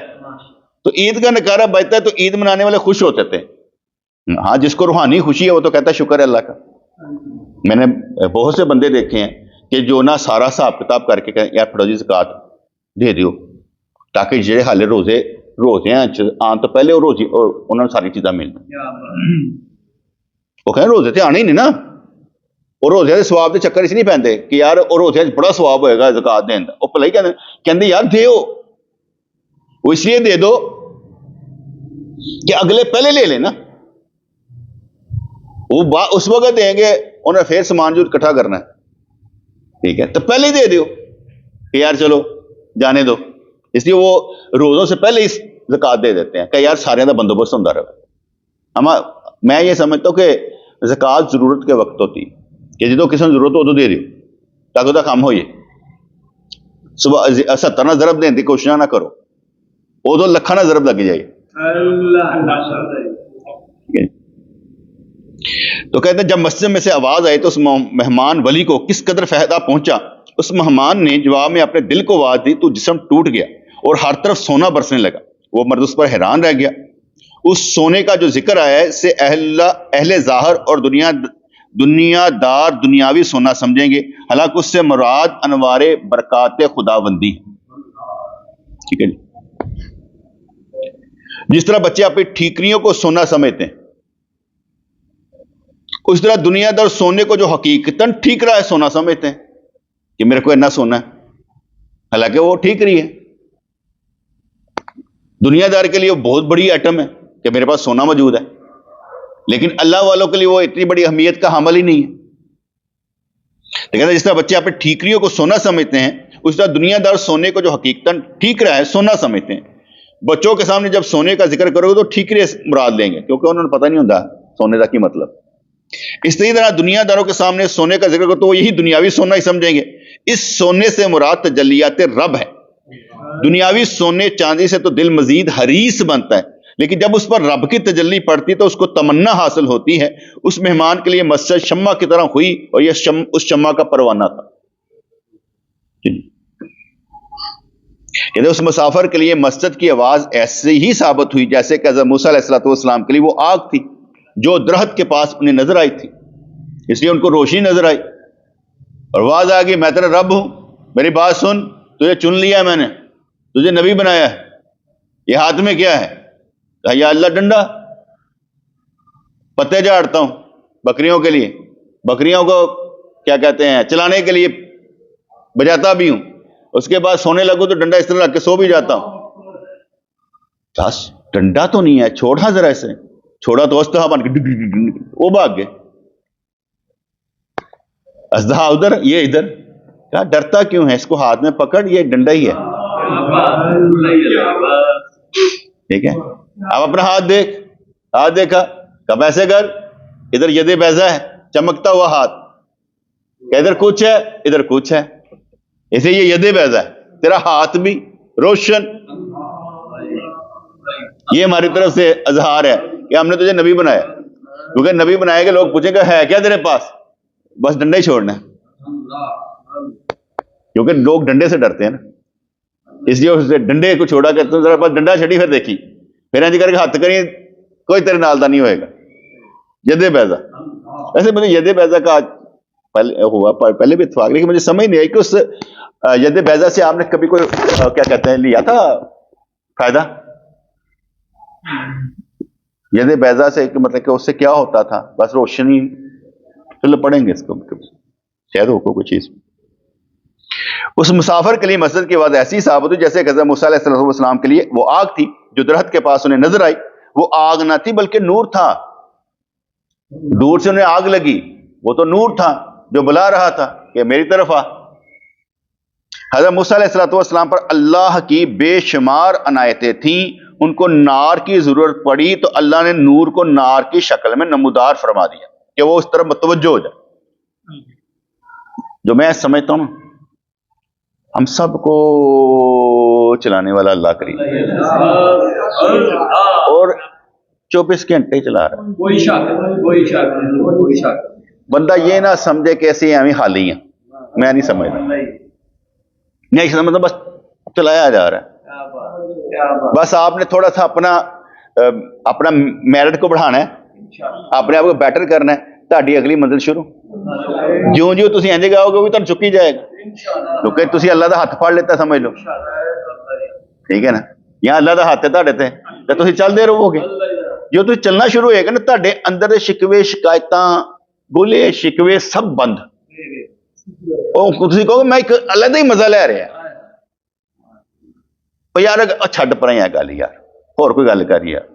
A: تو عید کا نکارہ بجتا ہے تو عید منانے والے خوش ہوتے تھے. ہاں جس کو روحانی خوشی ہے وہ تو کہتا ہے شکر ہے اللہ کا. میں نے بہت سے بندے دیکھے ہیں کہ جو نہ سارا حساب کتاب کر کے کہیں یار پڑو جی زکات دے دیو تاکہ جڑے حالے روزے ہیں آن تو پہلے وہ روزی انہوں نے ساری چیزاں مل جائیں. وہ کہیں روزے تو آنے ہی نہیں نا، وہ روزے کے سواب کے چکر اس نہیں پہنتے کہ یار وہ روزے بڑا سواب ہوئے گا زکات دین دا. وہ پہلے ہی کہتے یار دیو، وہ اس لیے دے دو کہ اگلے پہلے لے لینا، وہ اس وقت دیں گے انہیں پھر سامان جو اکٹھا کرنا ہے، ٹھیک ہے، تو پہلے ہی دے دیو کہ یار چلو جانے دو. اس لیے وہ روزوں سے پہلے ہی زکات دے دیتے ہیں کہ یار سارے کا بندوبست ہوتا رہے. میں یہ سمجھتا ہوں کہ زکات ضرورت کے وقت ہوتی کہ جدو کسی نے ضرورت ہو تو دے دیو تاکہ وہ کام ہوئے. صبح 70 نہ ضرب دین کی کوشش نہ کرو، وہ تو لکھاں نہ ضرب لگ جائے. تو کہتے ہیں جب مسجد میں سے آواز آئی تو اس مہمان ولی کو کس قدر فائدہ پہنچا. اس مہمان نے جواب میں اپنے دل کو آواز دی تو جسم ٹوٹ گیا اور ہر طرف سونا برسنے لگا. وہ مرد اس پر حیران رہ گیا. اس سونے کا جو ذکر آیا ہے اسے اہل ظاہر اور دنیا دار دنیاوی سونا سمجھیں گے، حالانکہ اس سے مراد انوار برکات خداوندی ہے. ٹھیک ہے جی. جس طرح بچے اپنی ٹھیکریوں کو سونا سمجھتے ہیں اس طرح دنیا دار سونے کو جو حقیقتاً ٹھیک رہا ہے سونا سمجھتے ہیں کہ میرے کو اتنا سونا ہے، حالانکہ وہ ٹھیک رہی ہے. دنیا دار کے لیے وہ بہت بڑی ایٹم ہے کہ میرے پاس سونا موجود ہے، لیکن اللہ والوں کے لیے وہ اتنی بڑی اہمیت کا حامل ہی نہیں ہے۔ لیکن جس طرح بچے اپنے ٹھیکریوں کو سونا سمجھتے ہیں، اس طرح دنیا دار سونے کو جو حقیقتاً ٹھیک رہا ہے سونا سمجھتے ہیں۔ بچوں کے سامنے جب سونے کا ذکر کرو گے تو ٹھیکرے مراد لیں گے، کیونکہ انہوں نے پتہ نہیں ہوتا سونے کا کی مطلب۔ اس طرح دنیا داروں کے سامنے سونے کا ذکر کرو تو وہ یہی دنیاوی سونا ہی سمجھیں گے۔ اس سونے سے مراد تجلیات رب ہے۔ دنیاوی سونے چاندی سے تو دل مزید حریص بنتا ہے، لیکن جب اس پر رب کی تجلی پڑتی تو اس کو تمنا حاصل ہوتی ہے۔ اس مہمان کے لیے مسجد شمع کی طرح ہوئی اور یہ اس شمع کا پروانہ تھا۔ اس مسافر کے لیے مسجد کی آواز ایسے ہی ثابت ہوئی جیسے کہ حضرت موسیٰ علیہ السلام کے لیے وہ آگ تھی جو درخت کے پاس انہیں نظر آئی تھی، اس لیے ان کو روشنی نظر آئی اور آواز آ گئی، میں تیرا رب ہوں، میری بات سن، تجھے چن لیا ہے میں نے، تجھے نبی بنایا ہے۔ یہ ہاتھ میں کیا ہے؟ کہا یا اللہ ڈنڈا، پتے جھاڑتا ہوں بکریوں کے لیے، بکریوں کو کیا کہتے ہیں چلانے کے لیے بجاتا بھی ہوں، اس کے بعد سونے لگوں تو ڈنڈا اس طرح رکھ کے سو بھی جاتا ہوں۔ بس ڈنڈا تو نہیں ہے، چھوڑا ذرا اسے، چھوڑا تو استہا بن کے وہ بھاگ گئے، اژدہا ادھر یہ ادھر۔ کہا ڈرتا کیوں ہے، اس کو ہاتھ میں پکڑ، یہ ڈنڈا ہی ہے، ٹھیک ہے۔ اب اپنا ہاتھ دیکھ، ہاتھ دیکھا، کب ایسے کر، ادھر ید بیضا ہے، چمکتا ہوا ہاتھ، کہ ادھر کچھ ہے ادھر کچھ ہے، اسے یہ ید بیضا ہے، تیرا ہاتھ بھی روشن۔ یہ ہماری طرف سے اظہار ہے کہ ہم نے تجھے نبی بنایا، کیونکہ نبی بنائے گے لوگ پوچھیں گے ہے کیا تیرے پاس، بس ڈنڈا ہی چھوڑنا ہے، کیونکہ لوگ ڈنڈے سے ڈرتے ہیں نا، اس لیے اس ڈنڈے کو چھوڑا کہ تم ذرا بس ڈنڈا چھڑی پھر دیکھی، پھر انج کر کے ہاتھ کریے کوئی تیرے نال دا نہیں ہوئے گا۔ ید بیضا، ایسے مجھے ید بیضا کا پہلے ہوا پہلے بھی اتفاق، لیکن مجھے سمجھ نہیں آئی کہ اس ید بیضا سے آپ نے کبھی کوئی کیا کہتے ہیں لیا تھا فائدہ؟ ید بیضا سے مطلب کہ اس سے کیا ہوتا تھا؟ بس روشنی، چلو پڑھیں گے اس کو شاید ہو کوئی چیز۔ اس مسافر کے لیے مسجد کی آواز ایسی ثابت ہوئی جیسے کہ حضرت موسیٰ علیہ السلام کے لیے وہ آگ تھی جو درخت کے پاس انہیں نظر آئی۔ وہ آگ نہ تھی بلکہ نور تھا، دور سے انہیں آگ لگی، وہ تو نور تھا جو بلا رہا تھا کہ میری طرف آ۔ حضرت موسیٰ علیہ السلام پر اللہ کی بے شمار عنایتیں تھیں، ان کو نار کی ضرورت پڑی تو اللہ نے نور کو نار کی شکل میں نمودار فرما دیا کہ وہ اس طرف متوجہ ہو جائے۔ جو میں سمجھتا ہوں ہم سب کو چلانے والا اللہ کریم اور 24 گھنٹے چلا رہا ہے،
B: کوئی شک۔
A: بندہ یہ نہ سمجھے کہ ایسے ہمیں حالی ہیں، میں نہیں سمجھتا، نہیں سمجھتا، بس چلایا جا رہا ہے۔ بس آپ نے تھوڑا سا اپنا میرٹ کو بڑھانا ہے، اپنے آپ کو بیٹر کرنا ہے، تہاڈی اگلی منزل شروع۔ جوں جوں تسی انج گاؤ گے وہ تہاڈا چکی جائے گا، کیونکہ تسی اللہ دا ہاتھ پھڑ لیتا سمجھ لو، ٹھیک ہے نا، یہاں اللہ دا ہاتھ ہے تہاڈے تے تے تسی چلدے رہو گے۔ جو تسی چلنا شروع ہوئے گا نا تہاڈے اندر دے شکوے شکایتاں گلے شکوے سب بند، او تسی کہو گے میں ایک اللہ دا ہی مزہ لے رہا او یار چھڈ پرے ہے گل یار، ہور کوئی گل کر یار،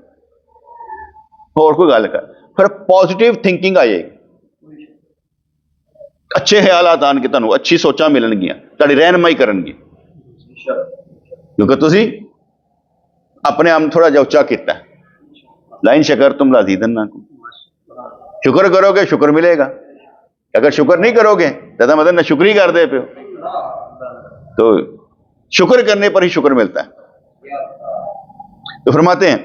A: ہور کوئی گل کر، پھر پازیٹیو تھنکنگ آ جائے گی، اچھے خیالات آن کے تانوں اچھی سوچاں ملن گیاں، تہاڈی رہنمائی کرن گی، کیونکہ تسی اپنے آپ تھوڑا جا اچا کیتا ہے۔ لئن شکرتم لازیدنکم، شکر کرو گے شکر ملے گا، اگر شکر نہیں کرو گے تو مطلب نہ شکری کر دے پہ، تو شکر کرنے پر ہی شکر ملتا ہے۔ تو فرماتے ہیں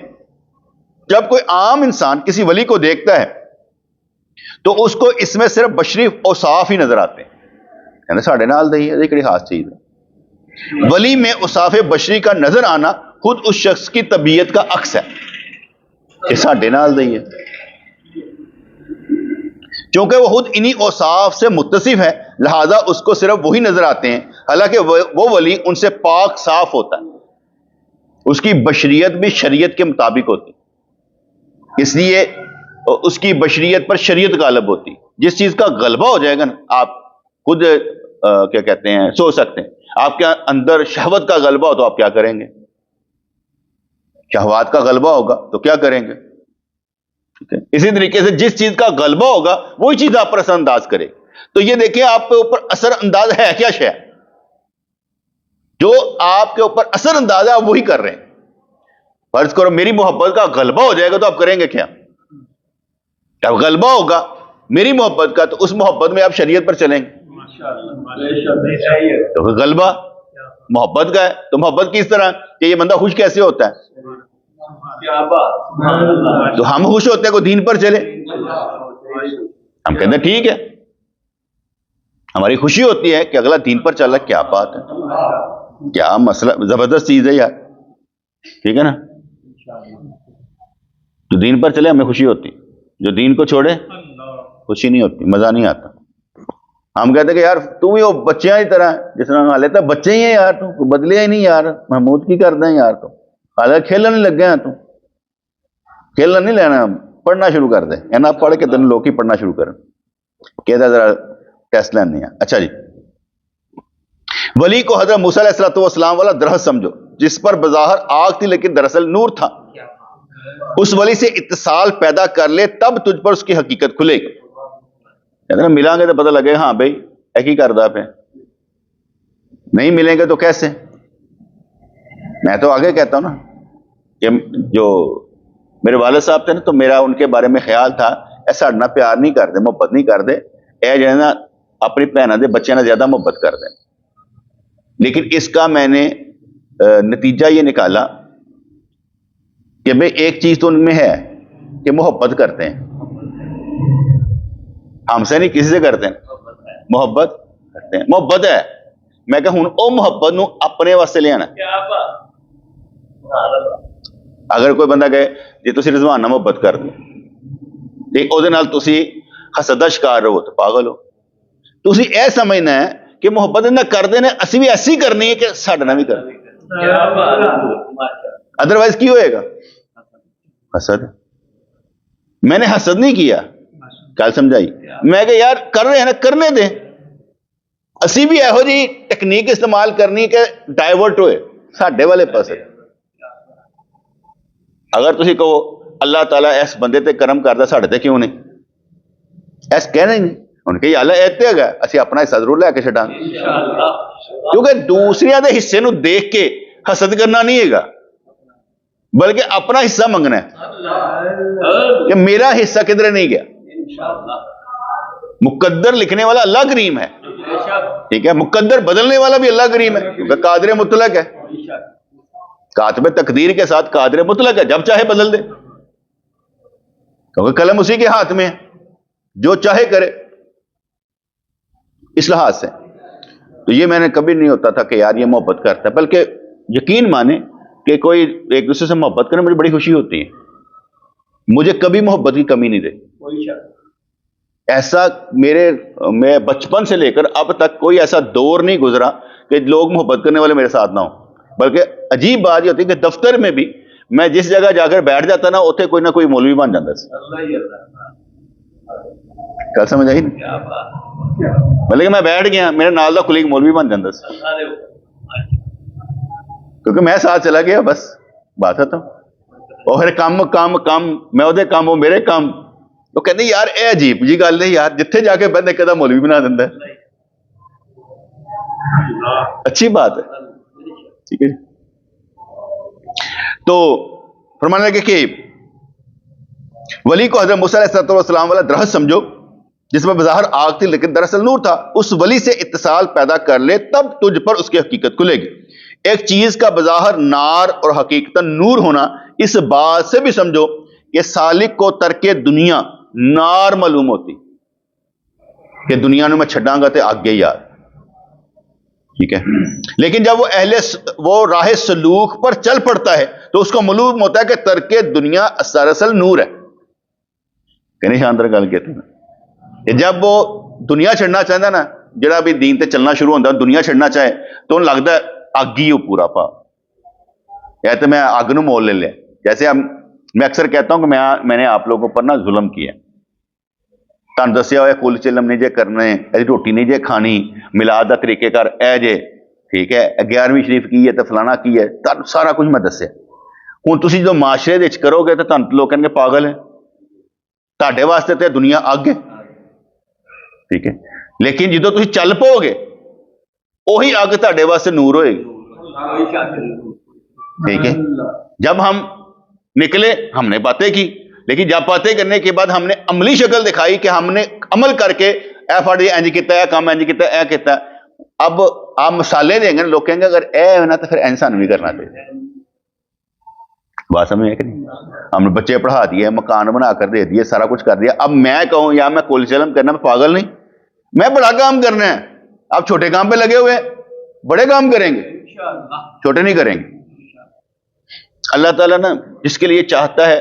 A: جب کوئی عام انسان کسی ولی کو دیکھتا ہے تو اس کو اس میں صرف بشری اوصاف ہی نظر آتے ہیں، یعنی ساڑھے نال دہی ہے، یہ کڑی خاص چیز ہے۔ ولی میں اوصاف بشری کا نظر آنا خود اس شخص کی طبیعت کا عکس ہے کہ ساڑھے نال دہی ہے، چونکہ وہ خود انہی اوصاف سے متصف ہے، لہذا اس کو صرف وہی نظر آتے ہیں، حالانکہ وہ ولی ان سے پاک صاف ہوتا ہے، اس کی بشریت بھی شریعت کے مطابق ہوتی، اس لیے اس کی بشریت پر شریعت غالب ہوتی۔ جس چیز کا غلبہ ہو جائے گا نا، آپ خود کیا کہتے ہیں سوچ سکتے ہیں، آپ کے اندر شہوت کا غلبہ ہو تو آپ کیا کریں گے؟ شہوات کا غلبہ ہوگا تو کیا کریں گے؟ ٹھیک ہے، اسی طریقے سے جس چیز کا غلبہ ہوگا وہی چیز آپ پر اثر انداز کرے. تو یہ دیکھیں آپ کے اوپر اثر انداز ہے کیا شے؟ جو آپ کے اوپر اثر انداز ہے آپ وہی کر رہے ہیں. فرض کرو میری محبت کا غلبہ ہو جائے گا تو آپ کریں گے کیا؟ جب غلبہ ہوگا میری محبت کا تو اس محبت میں آپ شریعت پر چلیں گے. تو غلبہ محبت کا ہے تو محبت کس طرح کہ یہ بندہ خوش کیسے ہوتا ہے؟ تو ہم خوش ہوتے ہیں کوئی دین پر چلے، ہم کہتے ہیں ٹھیک ہے، ہماری خوشی ہوتی ہے کہ اگلا دین پر چل رہا ہے. کیا بات ہے، کیا مسئلہ، زبردست چیز ہے یار. ٹھیک ہے نا، جو دین پر چلے ہمیں خوشی ہوتی، جو دین کو چھوڑے خوشی نہیں ہوتی، مزہ نہیں آتا. ہم کہتے ہیں کہ یار تم ہی بچیاں ہی طرح، جس طرح کہا لیتا بچے ہی ہیں یار، تم بدلے ہی نہیں یار، محمود کی کر دیں یار، تم حالانکہ کھیلنے لگ گئے ہیں، تم کھیلنا نہیں لینا، پڑھنا شروع کر دیں. ہے نا، پڑھ کے دن لوگ ہی پڑھنا شروع کریں، کہتا ذرا ٹیسٹ لینے ہیں. اچھا جی، ولی کو حضرت موسیٰ علیہ السلام والا درخت سمجھو جس پر بظاہر آگ تھی لیکن دراصل نور تھا. اس ولی سے اتصال پیدا کر لے تب تجھ پر اس کی حقیقت کھلے گی. کہتے ہیں ملیں گے تو پتہ لگے ہاں بھائی ایک ہی کردہ پہ، نہیں ملیں گے تو کیسے؟ میں تو آگے کہتا ہوں نا کہ جو میرے والد صاحب تھے نا تو میرا ان کے بارے میں خیال تھا اے ساڈے نال پیار نہیں کرتے، محبت نہیں کرتے، اے جو ہے نا اپنی بھیناں دے بچیاں نال زیادہ محبت کرتے. لیکن اس کا میں نے نتیجہ یہ نکالا کہ بھئی ایک چیز تو ان میں ہے کہ محبت کرتے ہیں، ہم سے نہیں کسی سے کرتے ہیں، محبت کرتے ہیں، محبت ہے. میں کہ ہوں او محبت نو اپنے واسطے لے آنا. اگر کوئی بندہ کہے جی تسی رضوان نال محبت کر دو تے او دے نال تسی حسد دا شکار رہو تو پاگل ہو. تسی اے سمجھنا ہے کہ محبت نہ کردے نے اسی بھی ایسی کرنی ہے کہ ساڈے نال بھی کرنی، ادروائز کی ہوئے گا؟ حسد. میں نے حسد نہیں کیا، کل سمجھائی میں کہ یار کر رہے ہیں نا کرنے دیں، اسی بھی ایہو جی ٹیکنیک استعمال کرنی کہ ڈائیورٹ ہوئے ساڈے والے پاسے. اگر تسی کہو اللہ تعالیٰ اس بندے تے کرم کردا ساڈے تے کیوں نہیں، ایس کہنا ہی نہیں. ان کے اللہ ایتے ہے اسی اپنا حصہ ضرور لے کے چھڈاں گے، کیونکہ دوسریاں دے حصے نو دیکھ کے حسد کرنا نہیں ہے گا، بلکہ اپنا حصہ منگنا ہے کہ میرا حصہ کدھر نہیں گیا. مقدر لکھنے والا اللہ کریم ہے، ٹھیک ہے، مقدر بدلنے والا بھی اللہ کریم ہے کیونکہ قادر مطلق ہے. کاتب تقدیر کے ساتھ قادر مطلق ہے، جب چاہے بدل دے کیونکہ قلم اسی کے ہاتھ میں ہے، جو چاہے کرے. اس لحاظ سے تو یہ میں نے کبھی نہیں ہوتا تھا کہ یار یہ محبت کرتا ہے، بلکہ یقین مانے کہ کوئی ایک دوسرے سے محبت کرے مجھے بڑی خوشی ہوتی ہے. مجھے کبھی محبت کی کمی نہیں رہی. ایسا میں بچپن سے لے کر اب تک کوئی ایسا دور نہیں گزرا کہ لوگ محبت کرنے والے میرے ساتھ نہ ہوں. بلکہ عجیب بات یہ ہوتی ہے کہ دفتر میں بھی میں جس جگہ جا کر بیٹھ جاتا نا اتنے کوئی نہ کوئی مولوی بن جاتا ہے. کل سمجھ آئی نا، بلکہ میں بیٹھ گیا میرے نال دا کلیگ مولوی بن جاتا ہے کیونکہ میں ساتھ چلا گیا، بس بات ہے. تو وہ پھر کام میں وہ کام وہ میرے کام. تو کہتے یار اے عجیب جی گل ہے یار، جتھے جا کے بندے کدا مولوی بنا دینا ہے. اچھی بات ہے، ٹھیک ہے. تو فرمانے لگے کہ ولی کو حضرت موسیٰ علیہ السلام والا درخت سمجھو جس میں بظاہر آگ تھی لیکن دراصل نور تھا. اس ولی سے اتصال پیدا کر لے تب تجھ پر اس کی حقیقت کھلے گی. ایک چیز کا بظاہر نار اور حقیقتاً نور ہونا اس بات سے بھی سمجھو کہ سالک کو ترک دنیا نار معلوم ہوتی کہ دنیا میں چھڈاں گا تے آگے یار، ٹھیک ہے. لیکن جب وہ راہ سلوک پر چل پڑتا ہے تو اس کو معلوم ہوتا ہے کہ ترک دنیا دراصل نور ہے. کہنے شاندار گل کہتے ہیں کہ جب وہ دنیا چھڑنا چاہتا نا، جڑا بھی دین تے چلنا شروع ہوتا دنیا چھڑنا چاہے تو انہوں لگتا ہے آگ ہی ہو پورا پا یا تو میں آگ نو مول لے لیا. جیسے میں اکثر کہتا ہوں کہ میں نے آپ لوگوں پر نا ظلم کیا، تہن دسیا ہوا کل چلم نہیں جے کرنے، ایسی روٹی نہیں جے کھانی، میلاد دا طریقے کار اے جے، ٹھیک ہے، 11ویں شریف کی ہے تو فلانا کی ہے، سارا کچھ میں دسیا. ਹੁਣ ਤੁਸੀਂ ਜਦੋਂ ਮਾਸ਼ਰੇ ਦੇ ਵਿੱਚ ਕਰੋਗੇ ਤਾਂ ਤੁਹਾਨੂੰ ਲੋਕ ਕਹਿਣਗੇ ਪਾਗਲ ਹੈ, ਤੁਹਾਡੇ ਵਾਸਤੇ ਤੇ ਦੁਨੀਆ ਅੱਗ ਹੈ, ਠੀਕ ਹੈ। لیکن ਜਦੋਂ ਤੁਸੀਂ ਚੱਲ ਪੋਗੇ وہی آگ ਤੁਹਾਡੇ واسطے نور ہوئے گی,
B: کوئی شک نہیں.
A: ٹھیک ہے. جب ہم نکلے ہم نے باتیں کی, لیکن جب باتیں کرنے کے بعد ہم نے عملی شکل دکھائی کہ ہم نے عمل کر کے اے فاڑی انج کیتا ہے, کام انج کیتا ہے, اے کیتا ہے. اب آپ مثالیں دیں گے, لوگ کہیں گے اگر اے ہونا تو پھر انسان بھی کرنا چاہیے. بات سمجھ ہے کہ نہیں؟ ہم نے بچے پڑھا دیے, مکان بنا کر دے دیے, سارا کچھ کر دیا. اب میں کہوں یا میں کل چلم کرنا, میں پاگل نہیں, میں بڑا کام کرنا ہے. آپ چھوٹے کام پہ لگے ہوئے, بڑے کام کریں گے, چھوٹے نہیں کریں گے. اللہ تعالیٰ نا جس کے لیے چاہتا ہے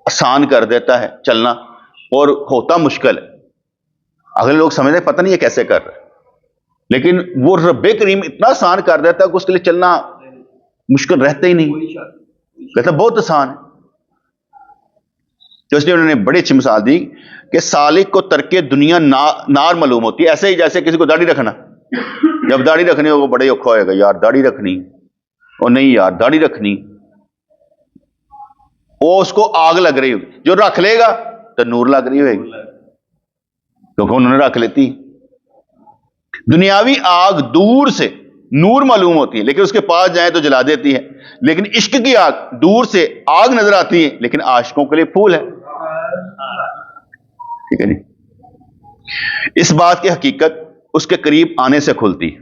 A: آسان کر دیتا ہے چلنا, اور ہوتا مشکل ہے. اگلے لوگ سمجھتے پتہ نہیں یہ کیسے کر رہے, لیکن وہ رب کریم اتنا آسان کر دیتا ہے کہ اس کے لیے چلنا مشکل رہتا ہی نہیں, کہتا بہت آسان ہے. تو اس لیے انہوں نے بڑی اچھی مثال دی کہ سالک کو ترک دنیا نار معلوم ہوتی ہے, ایسے ہی جیسے کسی کو داڑھی رکھنا. جب داڑھی رکھنی ہو وہ بڑے اوکھا ہوئے گا, یار داڑھی رکھنی, اور نہیں یار داڑھی رکھنی, وہ اس کو آگ لگ رہی ہوگی. جو رکھ لے گا تو نور لگ رہی ہوئے گی, کیونکہ انہوں نے رکھ لیتی. دنیاوی آگ دور سے نور معلوم ہوتی ہے, لیکن اس کے پاس جائیں تو جلا دیتی ہے. لیکن عشق کی آگ دور سے آگ نظر آتی ہے, لیکن عاشقوں کے لیے پھول ہے. ٹھیک ہے جی. اس بات کی حقیقت اس کے قریب آنے سے کھلتی ہے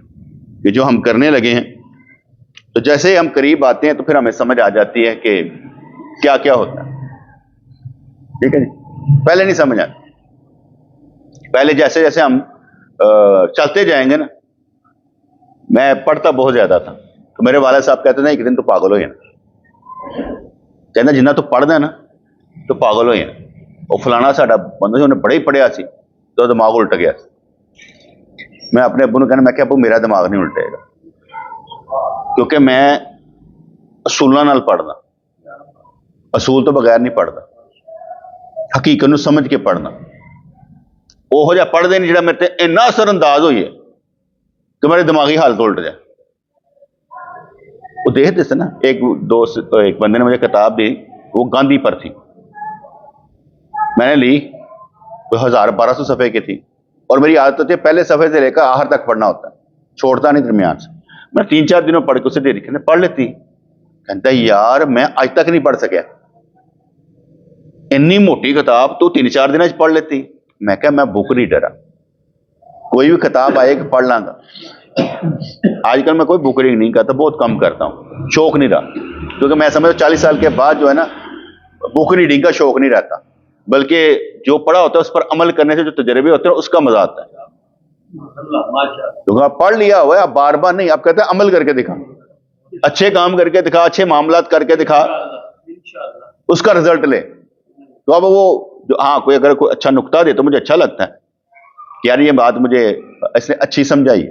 A: کہ جو ہم کرنے لگے ہیں, تو جیسے ہی ہم قریب آتے ہیں تو پھر ہمیں سمجھ آ جاتی ہے کہ کیا کیا ہوتا ہے. ٹھیک ہے جی. پہلے نہیں سمجھ آتی. پہلے جیسے جیسے ہم چلتے جائیں گے نا, میں پڑھتا بہت زیادہ تھا, تو میرے والد صاحب کہتے تھے ایک دن تو پاگل ہو جانا, کہنا جنہ تو پڑھنا ہے نا تو پاگل ہو جانا. وہ فلانا ساڈا بندہ انہیں بڑا ہی پڑھیا سی تو دماغ الٹ گیا. میں اپنے ابو نے کہنا, میں کہ ابو میرا دماغ نہیں الٹے گا, کیونکہ میں اصولوں نال پڑھنا, اصول تو بغیر نہیں پڑھتا, حقیقت نو سمجھ کے پڑھنا. وہ جہاں پڑھتے نہیں جہاں میرے تے اینا اثر انداز ہوئی ہے کہ میرے دماغی حالت الٹ جائے. وہ دیکھتے تھے نا, ایک بندے نے مجھے کتاب دی, وہ گاندھی پر تھی. میں نے لی, وہ 1200 صفحے کی تھی, اور میری عادت ہوتی ہے پہلے صفحے سے لے کر آخر تک پڑھنا ہوتا ہے, چھوڑتا نہیں درمیان سے. میں 3-4 دنوں پڑھ کے اسے دے رکھے پڑھ لیتی. کہتا یار میں آج تک نہیں پڑھ سکیا, اتنی موٹی کتاب تو 3-4 دنوں پڑھ لیتی. میں کہا میں بک ریڈر ہوں, کوئی بھی کتاب آئے کہ پڑھ لاں گا. آج کل میں کوئی بک ریڈنگ نہیں کرتا, بہت کم کرتا ہوں, شوق نہیں رہا. کیونکہ میں سمجھتا 40 سال کے بعد جو ہے نا بک ریڈنگ کا شوق نہیں رہتا, بلکہ جو پڑھا ہوتا ہے اس پر عمل کرنے سے جو تجربے ہوتے ہیں اس کا مزہ آتا ہے. کیونکہ آپ پڑھ لیا ہوا ہے, آپ بار بار نہیں, آپ کہتے ہیں عمل کر کے دکھا, اچھے کام کر کے دکھا, اچھے معاملات کر کے دکھا, اس کا رزلٹ لے. تو اب وہ جو ہاں کوئی اگر کوئی اچھا نقطہ دے تو مجھے اچھا لگتا ہے کہ یار یہ بات مجھے اس نے اچھی سمجھائی.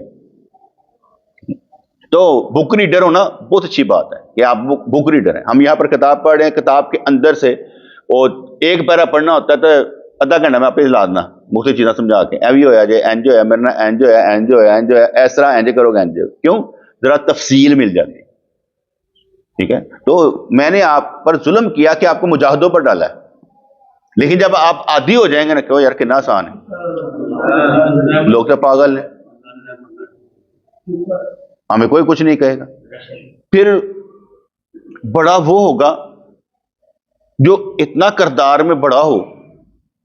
A: تو بک ریڈر ہونا بہت اچھی بات ہے کہ آپ بک ریڈر ہیں. ہم یہاں پر کتاب پڑھ رہے ہیں, کتاب کے اندر سے اور ایک پیرا پڑھنا ہوتا ہے تو آدھا گھنٹہ میں آپ لا دینا مختلف چیزیں سمجھا کے, ایوی ہویا جی اینج ہویا میرے نال, اینج ہویا اینج ہویا اینج ہویا, اس طرح اینج کرو گے اینج. کیوں؟ ذرا تفصیل مل جاتی. ٹھیک ہے. تو میں نے آپ پر ظلم کیا کہ آپ کو مجاہدوں پر ڈالا ہے, لیکن جب آپ عادی ہو جائیں گے نا کہ یار کتنا آسان ہے, لوگ تو پاگل ہیں, ہمیں کوئی کچھ نہیں کہے گا. پھر بڑا وہ ہوگا جو اتنا کردار میں بڑا ہو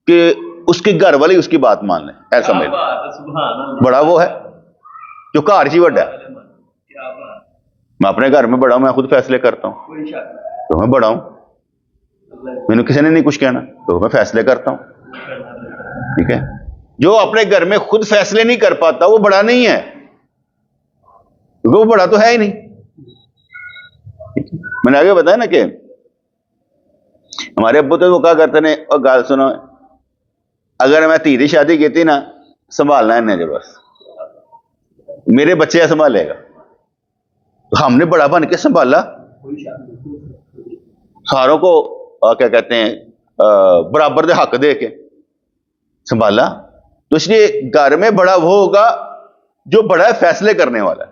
A: کہ اس کے گھر والے اس کی بات مان لیں, ایسا میں بڑا وہ ہے جو گھر ہی بڑا ہے. میں اپنے گھر میں بڑا ہوں, میں خود فیصلے کرتا ہوں, تو میں بڑا ہوں. میں کسی نے نہیں کچھ کہنا تو میں فیصلے کرتا ہوں. ٹھیک ہے. جو اپنے گھر میں خود فیصلے نہیں کر پاتا وہ بڑا نہیں ہے, کیونکہ وہ بڑا تو ہے ہی نہیں. میں نے آگے بتایا نا کہ ہمارے ابو تو وہ کہا کرتے ہیں, اور گال سنو, اگر میں تیری شادی کی تھی نا سنبھالنا ہے جو بس میرے بچے سنبھالے گا. ہم نے بڑا بن کے سنبھالا, ساروں کو کیا کہتے ہیں برابر دے حق دے کے سنبھالا. تو اس لیے گھر میں بڑا وہ ہوگا جو بڑا ہے فیصلے کرنے والا ہے.